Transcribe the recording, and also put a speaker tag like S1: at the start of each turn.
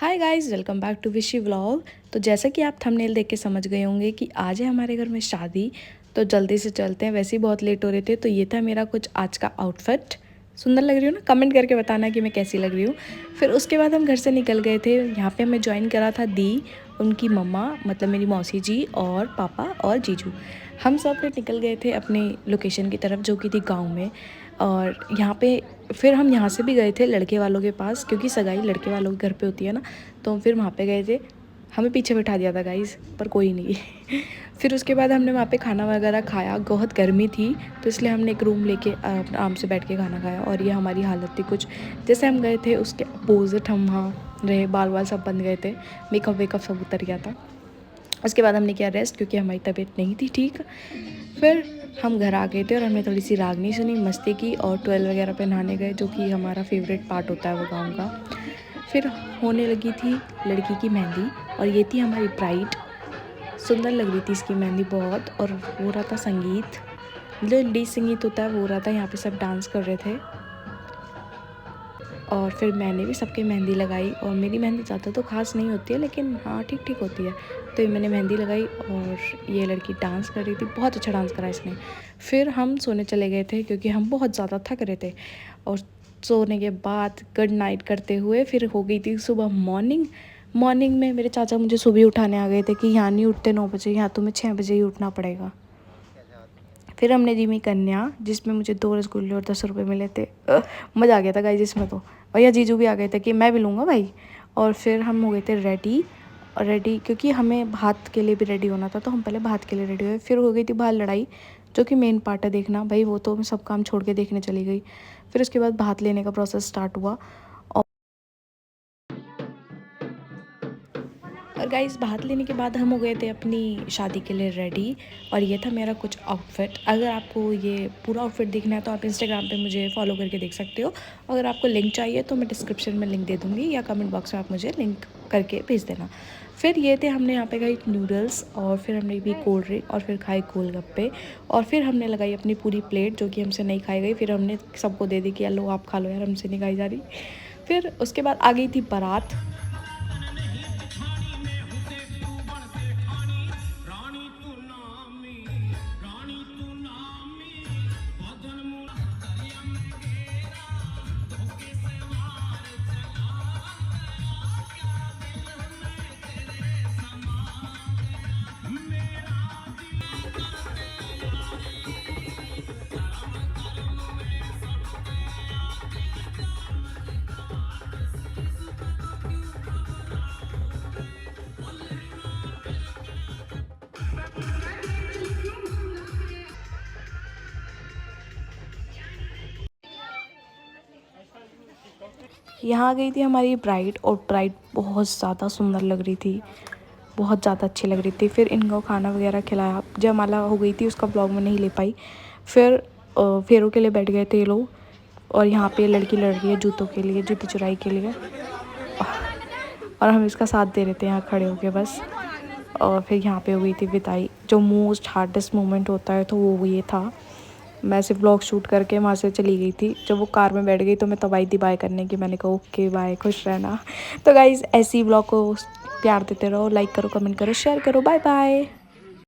S1: Hi guys, welcome back to Vishi vlog. तो जैसा कि आप थंबनेल देख के समझ गए होंगे कि आज है हमारे घर में शादी। तो जल्दी से चलते हैं, वैसे ही बहुत लेट हो रहे थे। तो ये था मेरा कुछ आज का आउटफिट। सुंदर लग रही हूँ ना? कमेंट करके बताना कि मैं कैसी लग रही हूँ। फिर उसके बाद हम घर से निकल गए थे। यहाँ पे हमें ज्वाइन करा था दी, उनकी मम्मा मतलब मेरी मौसी जी और पापा और जीजू। हम सब फिर निकल गए थे अपने लोकेशन की तरफ, जो कि थी गाँव में। और यहाँ पे फिर हम यहाँ से भी गए थे लड़के वालों के पास, क्योंकि सगाई लड़के वालों के घर पे होती है ना। तो हम फिर वहाँ पे गए थे। हमें पीछे बैठा दिया था गाइस, पर कोई नहीं। फिर उसके बाद हमने वहाँ पे खाना वगैरह खाया। बहुत गर्मी थी तो इसलिए हमने एक रूम लेके आराम से बैठ के खाना खाया। और ये हमारी हालत थी कुछ, जैसे हम गए थे उसके अपोजिट हम वहाँ रहे। बाल वाल सब बंद गए थे, मेकअप वेकअप सब उतर गया था। उसके बाद हमने किया रेस्ट, क्योंकि हमारी तबीयत नहीं थी ठीक। फिर हम घर आ गए थे और हमने थोड़ी सी रागनी सुनी, मस्ती की और ट्वेल्व वगैरह पे नहाने गए, जो कि हमारा फेवरेट पार्ट होता है वो गाँव का। फिर होने लगी थी लड़की की मेहंदी, और ये थी हमारी ब्राइड। सुंदर लग रही थी इसकी मेहंदी बहुत। और हो रहा था संगीत, जो इंडी संगीत होता है वो हो रहा था। यहाँ पे सब डांस कर रहे थे। और फिर मैंने भी सबके मेहंदी लगाई। और मेरी मेहंदी ज़्यादा तो खास नहीं होती है, लेकिन हाँ ठीक ठीक होती है। तो मैंने मेहंदी लगाई और ये लड़की डांस कर रही थी। बहुत अच्छा डांस करा इसने। फिर हम सोने चले गए थे, क्योंकि हम बहुत ज़्यादा थक रहे थे। और सोने के बाद गुड नाइट करते हुए फिर हो गई थी सुबह मॉर्निंग। मॉर्निंग में मेरे चाचा मुझे सुबह उठाने आ गए थे कि यहाँ नहीं उठते 9 बजे, यहाँ तुम्हें 6 बजे ही उठना पड़ेगा। फिर हमने दी मी कन्या, जिसमें मुझे 2 रसगुल्ले और 10 रुपये मिले थे। मज़ा आ गया था गाइस इसमें तो। भैया जीजू भी आ गए थे कि मैं भी लूँगा भाई। और फिर हम हो गए थे रेडी। रेडी क्योंकि हमें भात के लिए भी रेडी होना था, तो हम पहले भात के लिए रेडी हुए। फिर हो गई थी बाहर लड़ाई, जो कि मेन पार्ट है देखना भाई। वो तो मैं सब काम छोड़ के देखने चली गई। फिर उसके बाद भात लेने का प्रोसेस स्टार्ट हुआ। और गाइस भात लेने के बाद हम हो गए थे अपनी शादी के लिए रेडी। और ये था मेरा कुछ आउटफिट। अगर आपको ये पूरा आउटफिट देखना है तो आप इंस्टाग्राम पे मुझे फॉलो करके देख सकते हो। अगर आपको लिंक चाहिए तो मैं डिस्क्रिप्शन में लिंक दे दूँगी, या कमेंट बॉक्स में आप मुझे लिंक करके भेज देना। फिर ये थे, हमने यहाँ पे खाई नूडल्स, और फिर हमने भी कोल्ड ड्रिंक, और फिर खाए गोलगप्पे। और फिर हमने लगाई अपनी पूरी प्लेट, जो कि हमसे नहीं खाई गई। फिर हमने सबको दे दी कि लो आप खा लो यार, हमसे नहीं खाई जा रही। फिर उसके बाद आ गई थी बारात। यहाँ आ गई थी हमारी ब्राइड, और ब्राइड बहुत ज़्यादा सुंदर लग रही थी, बहुत ज़्यादा अच्छी लग रही थी। फिर इनको खाना वगैरह खिलाया। जयमाला हो गई थी, उसका ब्लॉग में नहीं ले पाई। फिर फेरों के लिए बैठ गए थे ये लोग। और यहाँ पे लड़की लड़ रही है जूतों के लिए, जूती चुराई के लिए। और हम इसका साथ दे रहे थे यहाँ खड़े होके बस। और फिर यहाँ पे हो गई थी विदाई। जो मोस्ट हार्डेस्ट मोमेंट होता है तो वो ये था। मैं सिर्फ ब्लॉग शूट करके वहाँ से चली गई थी। जब वो कार में बैठ गई तो मैं तब आई थी बाय करने की। मैंने कहा ओके बाय, खुश रहना। तो गाइज़ ऐसी ब्लॉग को प्यार देते रहो, लाइक करो, कमेंट करो, शेयर करो। Bye bye.